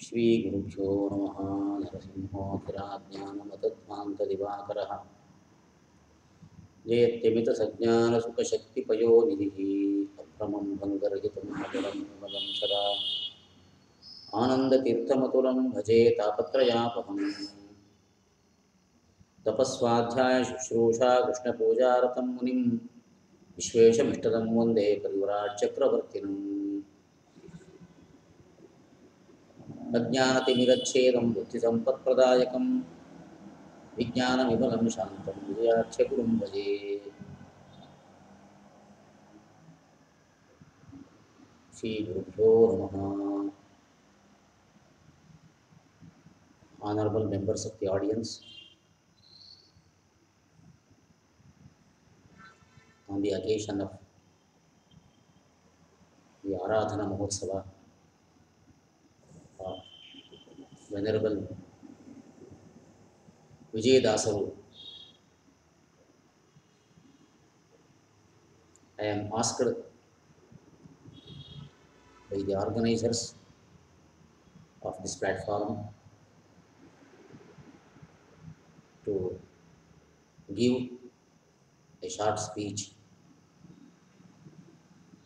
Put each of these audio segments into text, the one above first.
श्री गुरुभ्यो नमः। नरसिंहोऽखिलाज्ञानमतध्वान्तदिवाकरः जयत्यमितसज्ञानसुखशक्तिपयोनिधिः अभ्रमं भङ्गरहितं अजरं विमलं सदा आनन्दतीर्थमतुलं भजे तापत्रयापहम् तपस्वाध्यायशुश्रूषा कृष्णपूजारतं मुनिं विश्वेशमिष्टदं वन्दे परिव्राट्चक्रवर्तिनम् अज्ञानतिमिरच्छेदं बुद्धिसम्पत्प्रदायकं विज्ञानविमलं शान्तं विजयाख्यगुरुं भजे। श्री गुरुभ्यो नमः. Honorable members of the audience, on the occasion of the Aradhana Mahotsava of Venerable Vijayadasaru, I am asked by the organizers of this platform to give a short speech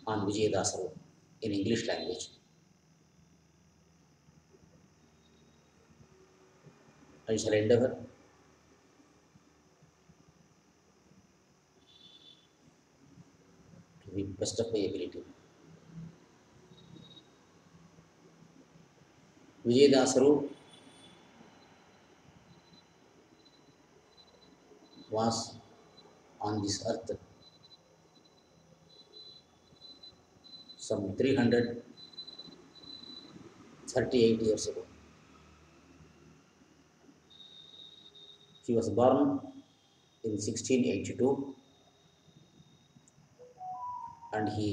on Vijayadasaru in English language. I shall endeavor to the best of my ability. Vijayadasaru was on this earth some 338 years ago. He was born in 1682 and he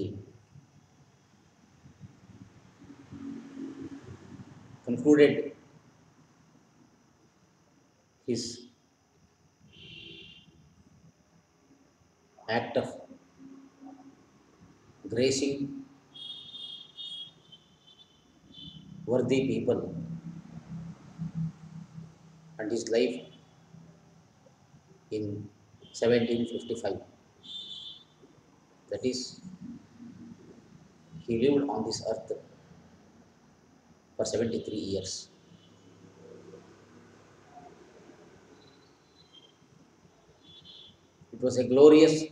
concluded his act of gracing worthy people and his life in 1755. That is, he lived on this earth for 73 years. It was a glorious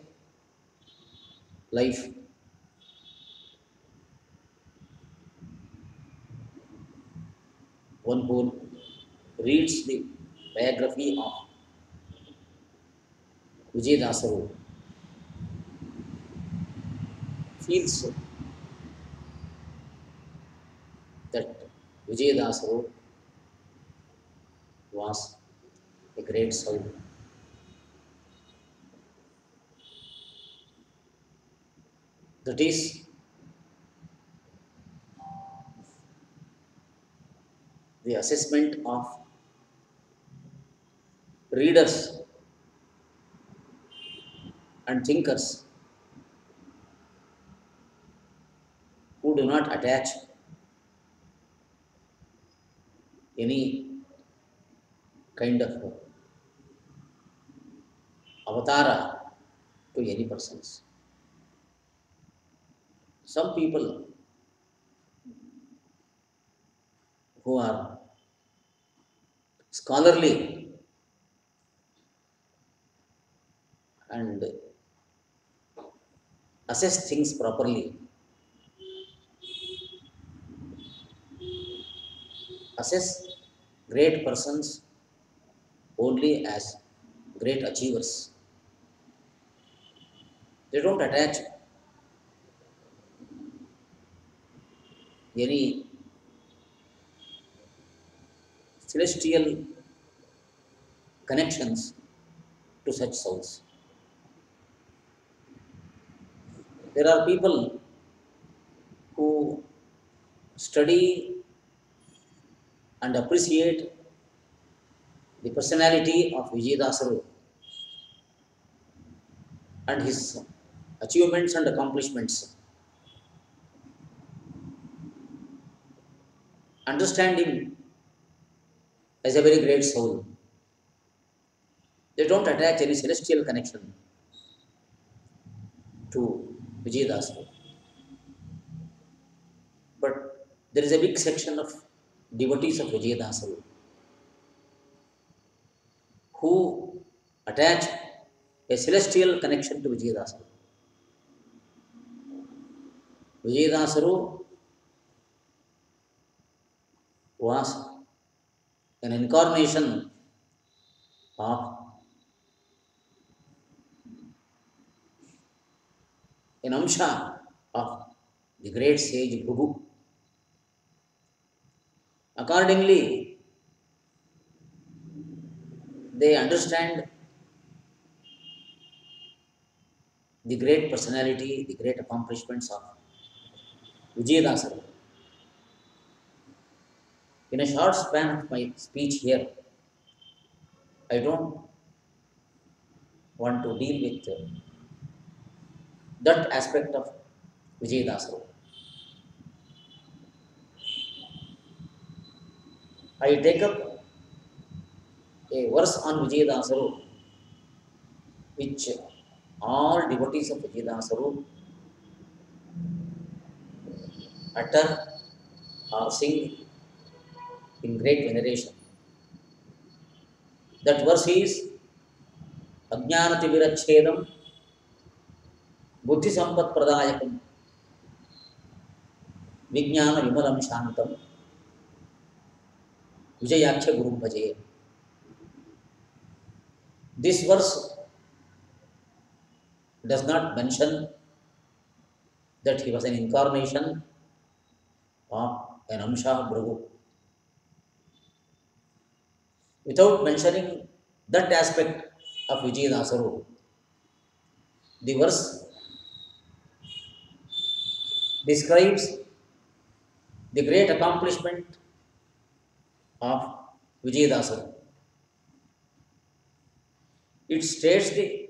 life. One who reads the biography of Vijayadasaru feels that Vijayadasaru was a great soul. That is, the assessment of readers and thinkers who do not attach any kind of avatara to any persons. Some people who are scholarly and assess things properly, assess great persons only as great achievers. They don't attach any celestial connections to such souls. There are people who study and appreciate the personality of Vijayadasaru and his achievements and accomplishments. understand him as a very great soul. They don't attach any celestial connection to Vijayadasa. But there is a big section of devotees of Vijayadasa who attach a celestial connection to Vijayadasa. Vijayadasaru was an incarnation of an amsha of the great sage Bhrigu. Accordingly, they understand the great personality, the great accomplishments of Vijayadasa. In a short span of my speech here, I don't want to deal with that aspect of Vijayadasa. I take up a verse on Vijayadasa which all devotees of Vijayadasa utter or sing in great veneration. That verse is Ajnanatimirachedam Buddhi Sampat Pradayakam Vijnana Vimalam Shantam Vijayaksha Guru Bhaje. This verse does not mention that he was an incarnation of an Amsha Bhrigu. Without mentioning that aspect of Vijayadasaru, the verse describes the great accomplishment of Vijayadasaru. It states the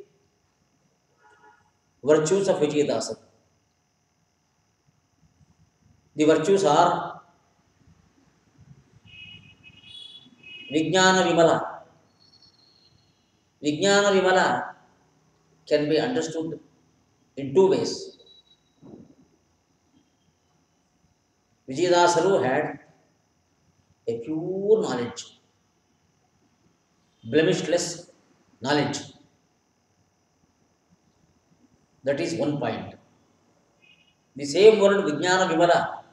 virtues of Vijayadasaru. The virtues are Vijnana Vimala. Vijnana Vimala can be understood in two ways. Vijayadasaru had a pure knowledge, blemishless knowledge. That is one point. The same word Vijnana Vimala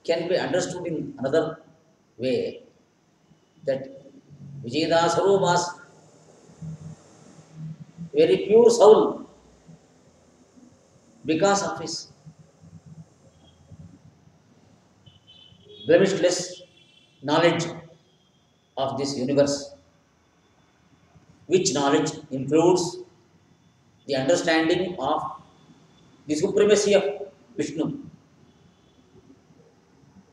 can be understood in another way, that Vijayadasaru was very pure soul because of his blemishless knowledge of this universe, which knowledge includes the understanding of the supremacy of Vishnu.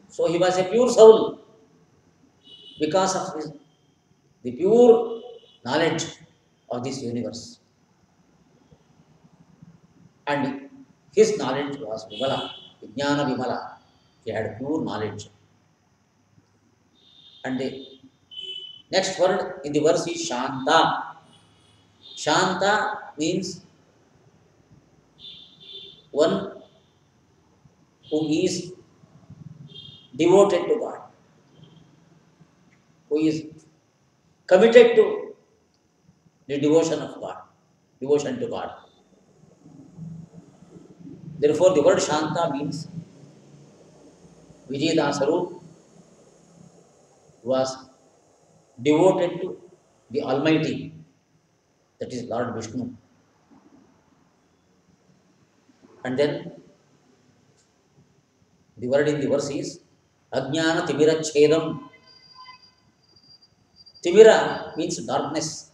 So he was a pure soul because of the pure knowledge of this universe. And his knowledge was Vimala, Vijnana Vimala. He had pure knowledge. And the next word in the verse is Shanta. Shanta means one who is devoted to God, who is committed to the devotion of God, devotion to God. Therefore, the word Shanta means Vijayadasaru was devoted to the Almighty, that is Lord Vishnu. And then the word in the verse is Ajnana Timira Chedam. Timira means darkness.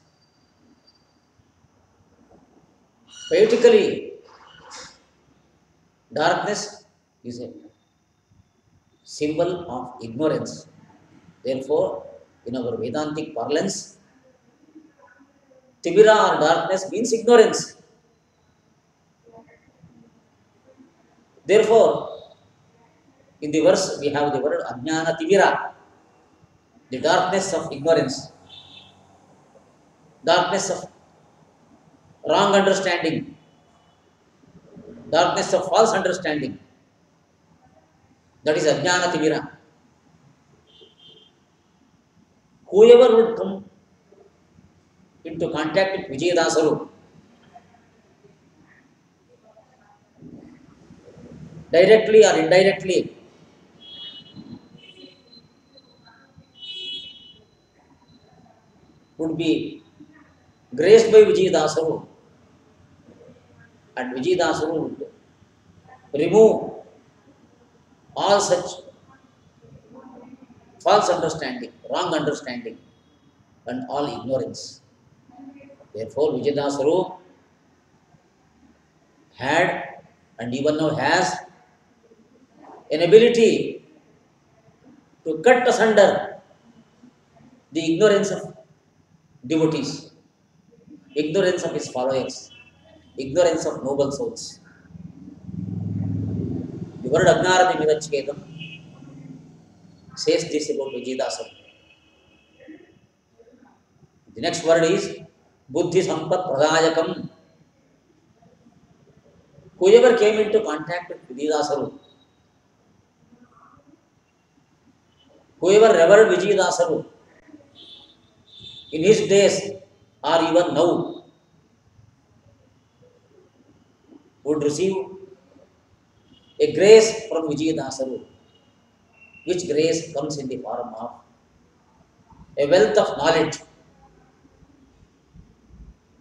Poetically, darkness is a symbol of ignorance. Therefore, in our Vedantic parlance, Timira or darkness means ignorance. Therefore, In the verse, we have the word Ajnana Tivira, the darkness of ignorance, darkness of wrong understanding, darkness of false understanding. That is Ajnana Tivira. Whoever would come into contact with Vijayadasaru, directly or indirectly, would be graced by Vijayadasaru, and Vijayadasaru would remove all such false understanding, wrong understanding, and all ignorance. Therefore, Vijayadasaru had and even now has an ability to cut asunder the ignorance of devotees, ignorance of his followers, ignorance of noble souls. The word Agnarati Mirachkedam says this about Vijayadasaru. The next word is Buddhi Sampat Pradayakam. Whoever came into contact with Vijayadasaru, whoever revered Vijayadasaru in his days or even now, would receive a grace from Vijayadasaru, which grace comes in the form of a wealth of knowledge.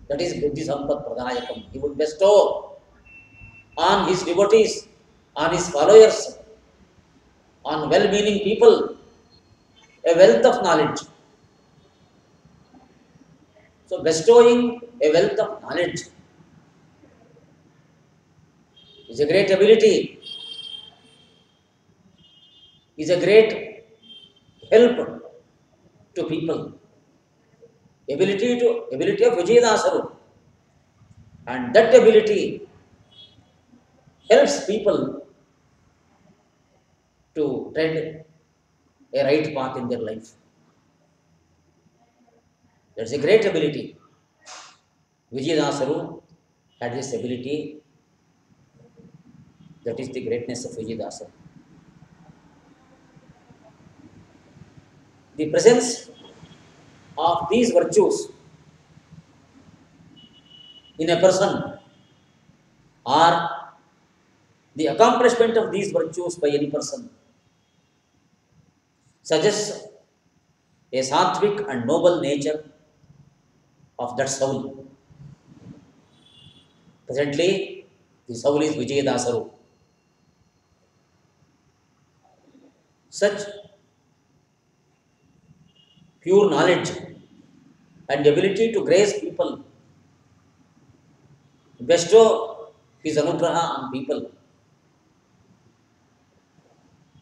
That is Buddhi Sampat Pradayakam. He would bestow on his devotees, on his followers, on well-meaning people, a wealth of knowledge. So bestowing a wealth of knowledge is a great ability, is a great help to people. Ability of Vijayadasaru, and that ability helps people to tread a right path in their life. That's a great ability. Vijayadasaru had this ability. That is the greatness of Vijayadasaru. The presence of these virtues in a person, or the accomplishment of these virtues by any person, suggests a sattvic and noble nature of that soul. Presently, the soul is Vijayadasaru. Such pure knowledge and ability to grace people, bestow his anugraha on people,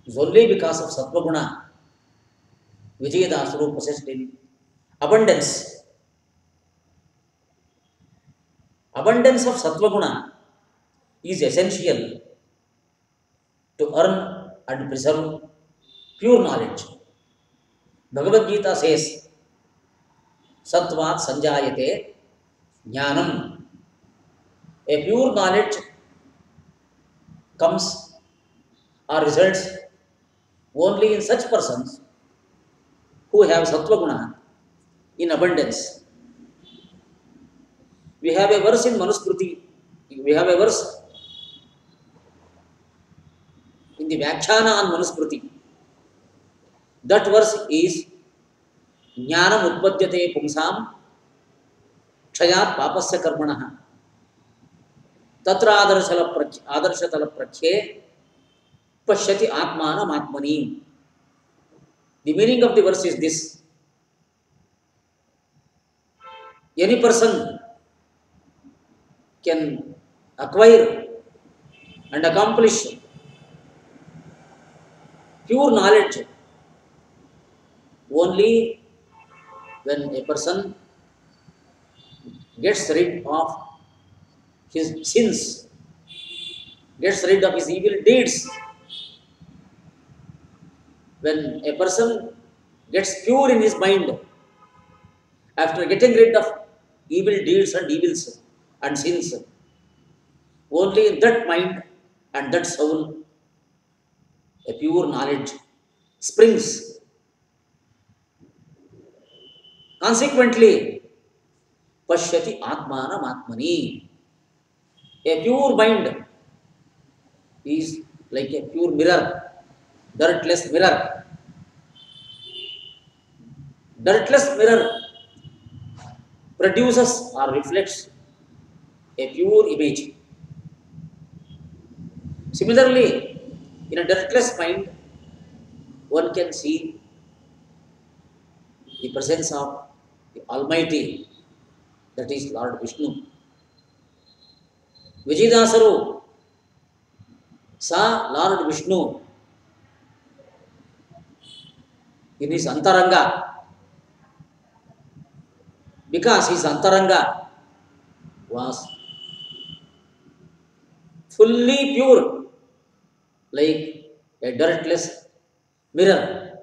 is only because of Sattva-guna. Vijayadasaru possessed in abundance. Abundance of Sattva-guna is essential to earn and preserve pure knowledge. Bhagavad Gita says, Sattvat sanjayate jnanam. A pure knowledge comes or results only in such persons who have Sattva Guna in abundance. We have a verse in Manusmriti, we have a verse in the Vyakhyana on Manusmriti. That verse is Jnanam Utpadyate Pumsam Kshayat Papasya Karmanaha Tatra Adarshatala Prakhye Pashyati Atmanam Atmani. The meaning of the verse is this: any person can acquire and accomplish pure knowledge only when a person gets rid of his sins, gets rid of his evil deeds, When a person gets pure in his mind, after getting rid of evil deeds and evils and sins, only in that mind and that soul, a pure knowledge springs. Consequently, pashyati atmanam atmani. A pure mind is like a pure mirror, dirtless mirror. Dirtless mirror produces or reflects a pure image. Similarly, in a dirtless mind, one can see the presence of the Almighty, that is Lord Vishnu. Vijidasaru saw Lord Vishnu in his Antaranga because his Antaranga was fully pure, like a dirtless mirror.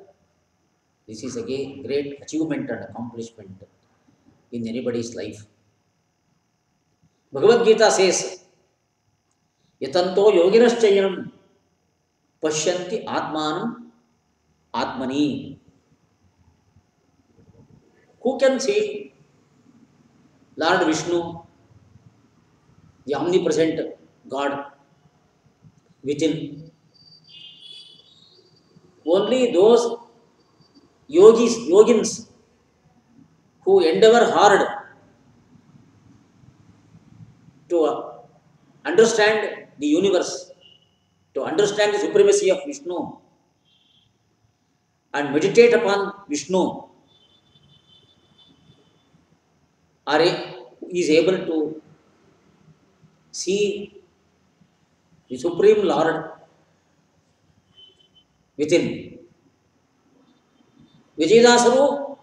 This is a great achievement and accomplishment in anybody's life. Bhagavad Gita says, Yatanto yoginaschayanam pashyanti atmanam atmani. Who can see Lord Vishnu, the omnipresent God within? Only those yogins who endeavor hard to understand the universe, to understand the supremacy of Vishnu and meditate upon Vishnu, is able to see the Supreme Lord within. Vijayasaru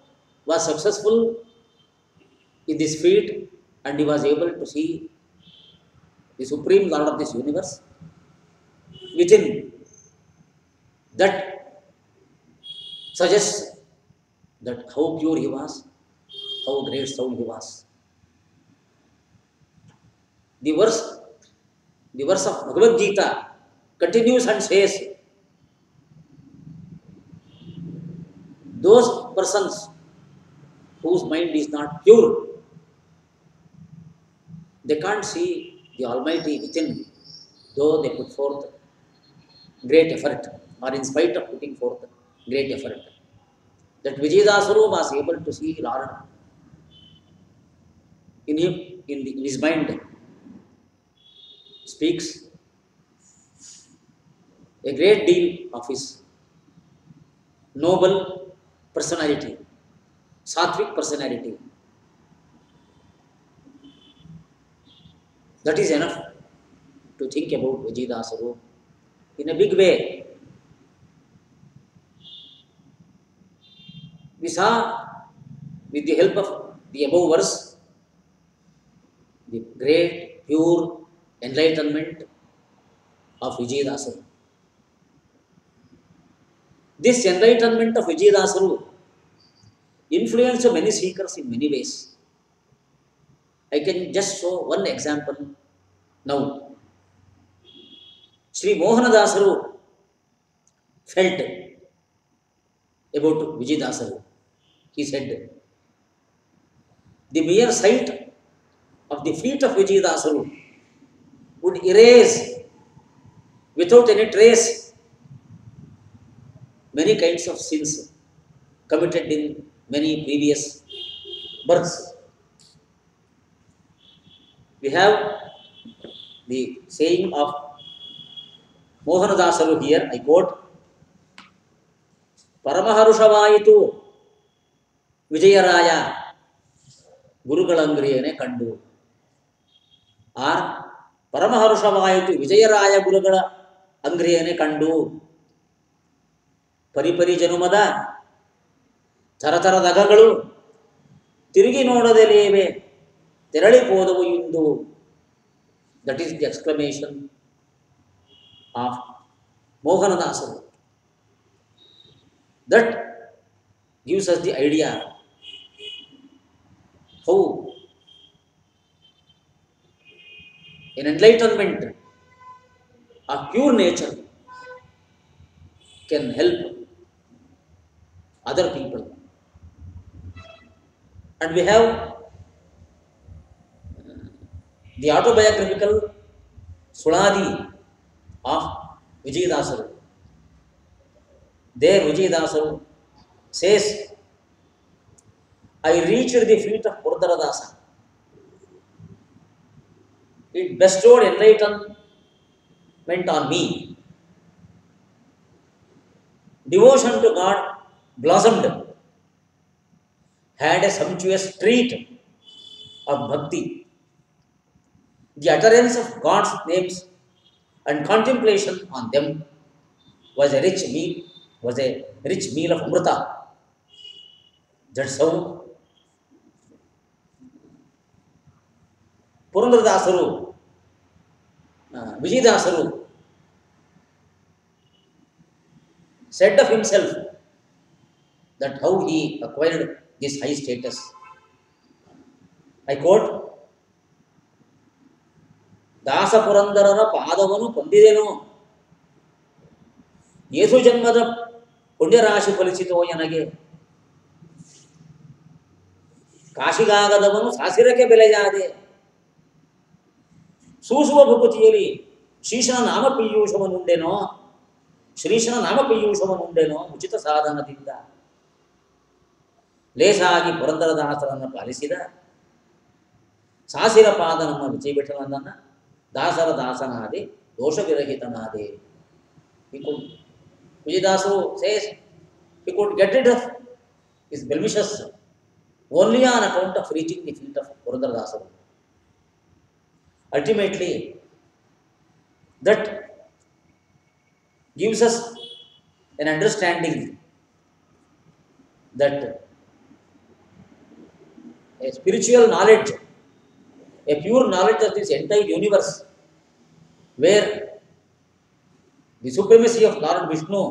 was successful in this feat and he was able to see the Supreme Lord of this universe within. That suggests that how pure he was, how great soul he was. The verse, the verse of Bhagavad Gita continues and says, those persons whose mind is not pure, they can't see the Almighty within, though they put forth great effort, or in spite of putting forth great effort. That Vijayadasaru was able to see Lord in him, in his mind, speaks a great deal of his noble personality, sattvic personality. That is enough to think about Vijayadasaru in a big way. We saw, with the help of the above verse, the great, pure enlightenment of Vijayadasaru. This enlightenment of Vijayadasaru influenced many seekers in many ways. I can just show one example now. Sri Mohanadasaru felt about Vijayadasaru. He said, the mere sight of the feet of Vijayadasaru would erase without any trace many kinds of sins committed in many previous births. We have the saying of Mohanadasaru here, I quote, Paramaharushavaitu Vijayaraya Gurugalangriyane Kandu. Or Paramaharushavaitu Vijayaraya Gurugala Angriyane Kandu. Paripari Janumada Taratara Dagagalu Tirigi Nodadeleve Terali Podavu Yundu. That is the exclamation of Mohanadasaru. That gives us the idea how an enlightenment, a pure nature can help other people. And we have the autobiographical Suladi of Vijayadasaru. There Vijayadasaru says, I reached the feet of Purdaradasa. It bestowed enlightenment on me. Devotion to God blossomed, had a sumptuous treat of bhakti. The utterance of God's names and contemplation on them was a rich meal of amrita. That's how Purandadasaru, Vijayadasaru said of himself that how he acquired this high status. I quote, ದಾಸ ಪುರಂದರರ ಪಾದವನ್ನು ಕೊಂದಿದೆನು, ಯೇಸು ಜನ್ಮದ ಪುಣ್ಯರಾಶಿ ಫಲಿಸಿತೋ ನನಗೆ, ಕಾಶಿಗಾಗದವನು ಸಾಸಿರಕ್ಕೆ ಬೆಲೆಯಾದೆ, ಸೂಸುವ ಭಕುತಿಯಲ್ಲಿ ಶ್ರೀಶನ ನಾಮ ಪೀಯೂಷವನ್ನುಂಡೆನೋ, ಶ್ರೀಶನ ನಾಮ ಪೀಯೂಷವನ್ನುಂಡೆನೋ ಉಚಿತ ಸಾಧನದಿಂದ. ಲೇಸಾಗಿ ಪುರಂದರದಾಸರನ್ನು ಪಾಲಿಸಿದ ಸಾಸಿರ ಪಾದ ನಮ್ಮ ವಿಜಯವಿಠಲನನ್ನು ದಾಸರ ದಾಸನಾದೆ, ದೋಷವಿರಹಿತನಾದೆ. Vijayadasaru says he could get rid of his blemishes only on account of reaching the feet of Purandarasaru. Ultimately, that gives us an understanding that a spiritual knowledge, a pure knowledge of this entire universe, where the supremacy of Lord Vishnu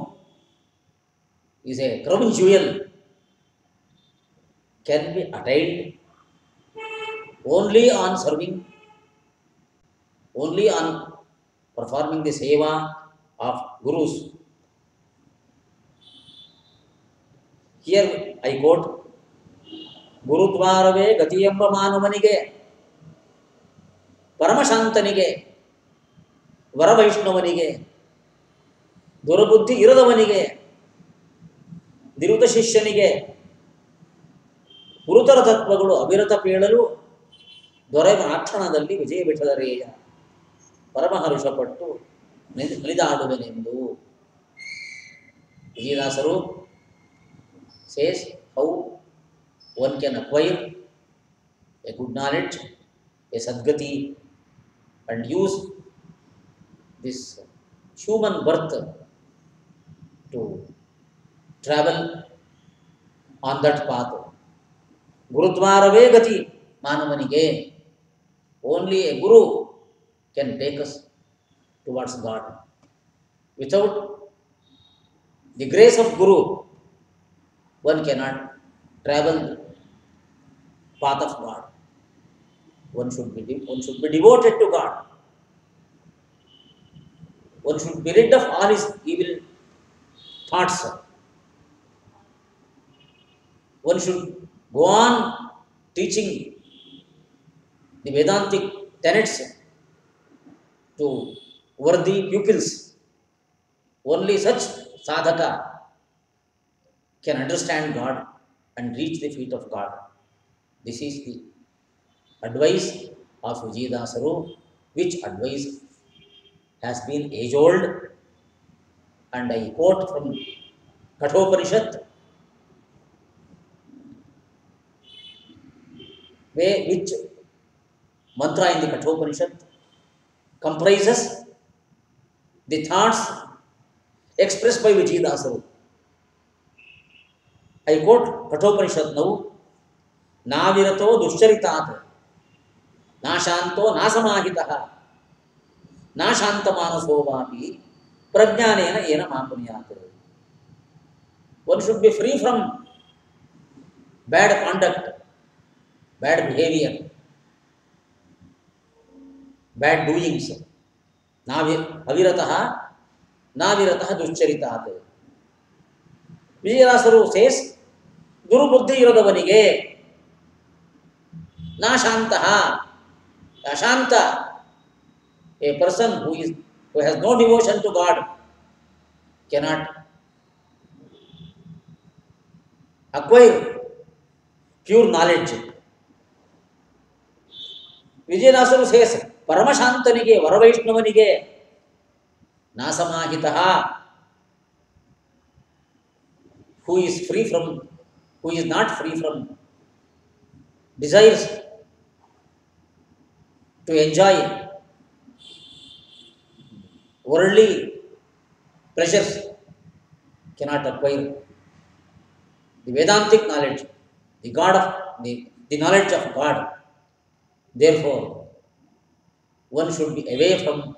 is a crown jewel, can be attained only on serving, only on performing the seva of gurus. Here I quote, ಗುರುದ್ವಾರವೇ ಗತಿಯೆಂಬ ಮಾನವನಿಗೆ, ಪರಮಶಾಂತನಿಗೆ, ವರವೈಷ್ಣವನಿಗೆ, ದುರ್ಬುದ್ಧಿ ಇರದವನಿಗೆ, ನಿರುತ ಶಿಷ್ಯನಿಗೆ ಗುರುತರ ತತ್ವಗಳು ಅವಿರತ ಪೇಳಲು ದೊರೆವ ಕ್ಷಣದಲ್ಲಿ ವಿಜಯ ವಿಠಲರೇಯ ಪರಮಹರ್ಷಪಟ್ಟು ನಲಿದಾಡುವೆನೆಂದು. ವಿಜಯದಾಸರು says how one can acquire a good knowledge, a sadgati, and use this human birth to travel on that path. Gurudvarave gati manavanige. Only a guru can take us towards God. Without the grace of guru, one cannot travel the path of God. One should be devoted to God. One should be rid of all his evil thoughts. One should go on teaching the Vedantic tenets to worthy pupils. Only such sadhaka can understand God and reach the feet of God. This is the advice of Vijayadasaru, which advice has been age old, and I quote from Kathopanishad, which mantra in the Kathopanishad comprises the thoughts expressed by Vijayadasaru. I quote Kathopanishad now, Navirato dushcharitat, Nashanto nasamahitaha, Nashantamanasovapi, Prajnanena ena mapunyat. One should be free from bad conduct, bad behavior, bad doings. Aviratah naviratah duscharitat. Vijayadasaru says, Guru Buddhi iradavaniಗೆ nashantaha, ashanta, a person who has no devotion to God cannot acquire pure knowledge. Vijayadasaru says, Paramashantanige, Varavaishnavanige, nasamahitaha, who is not free from desires to enjoy worldly pleasures, cannot acquire the Vedantic knowledge, the knowledge of God. Therefore, one should be away from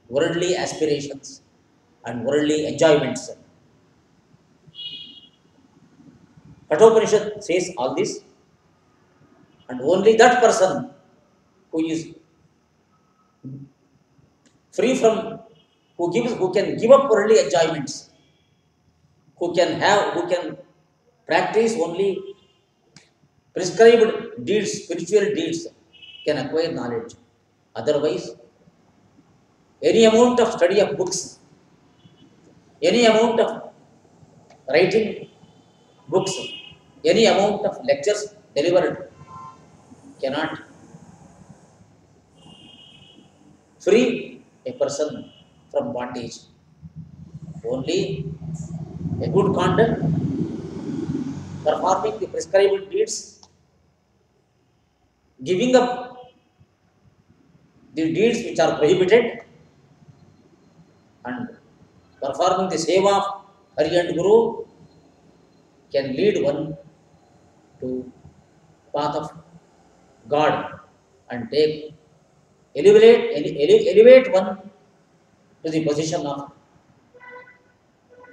worldly aspirations and worldly enjoyments. Kathopanishad says all this, and only that person who is free from, who can give up worldly enjoyments, who can practice only prescribed deeds, spiritual deeds, can acquire knowledge. Otherwise, any amount of study of books, any amount of writing books, any amount of lectures delivered cannot free a person from bondage. Only a good conduct, performing the prescribed deeds, giving up the deeds which are prohibited, and performing the seva of Hari and Guru can lead one to path of God and elevate one to the position of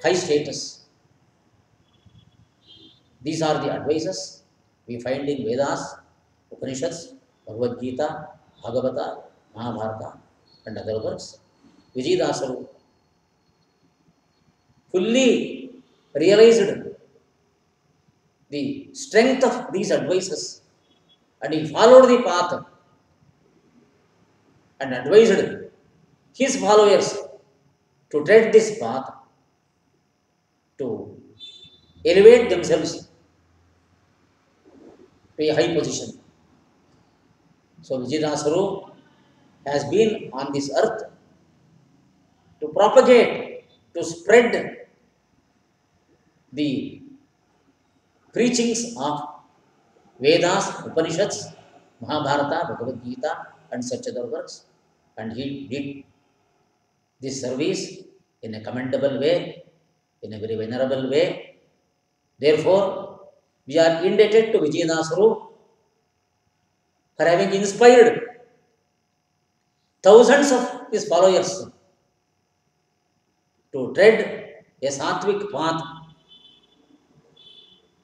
high status. These are the advices we find in Vedas, Upanishads, Bhagavad Gita, Bhagavata, Mahabharata, and other works. Vijayadasaru fully realized the strength of these advices, and he followed the path and advised his followers to tread this path to elevate themselves to a high position. So Vijayadasaru has been on this earth to propagate, to spread the preachings of Vedas, Upanishads, Mahabharata, Bhagavad Gita, and such other works. And he did this service in a commendable way, in a very venerable way. Therefore, we are indebted to Vijayadasaru for having inspired thousands of his followers to tread a sattvic path,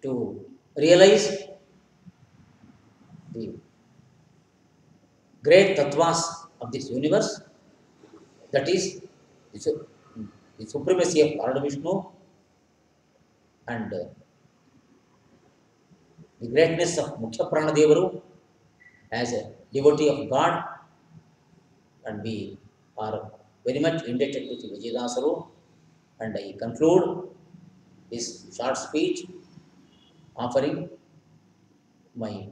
to realize the great tattvas of this universe, that is the supremacy of Lord Vishnu and the greatness of Mukhya Pranadevaru as a devotee of God. And we are very much indebted to Vijayadasaru. And I conclude this short speech offering my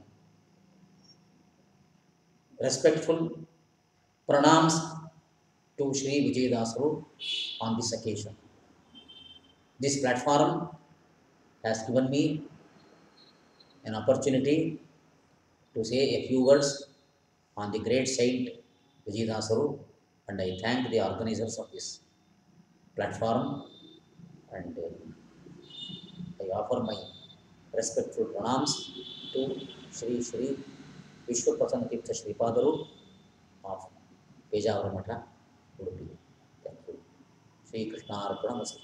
respectful pranams to Sri Vijayadasaru on this occasion. This platform has given me an opportunity to say a few words on the great saint Vijayadasaru, and I thank the organizers of this platform, and I offer my respectful pranams to Sri Sri Vishwaprasanna Tirtha Shripadaru of Pejavara Matha, Udupi. Thank you. Sri Krishna Arpanamastu.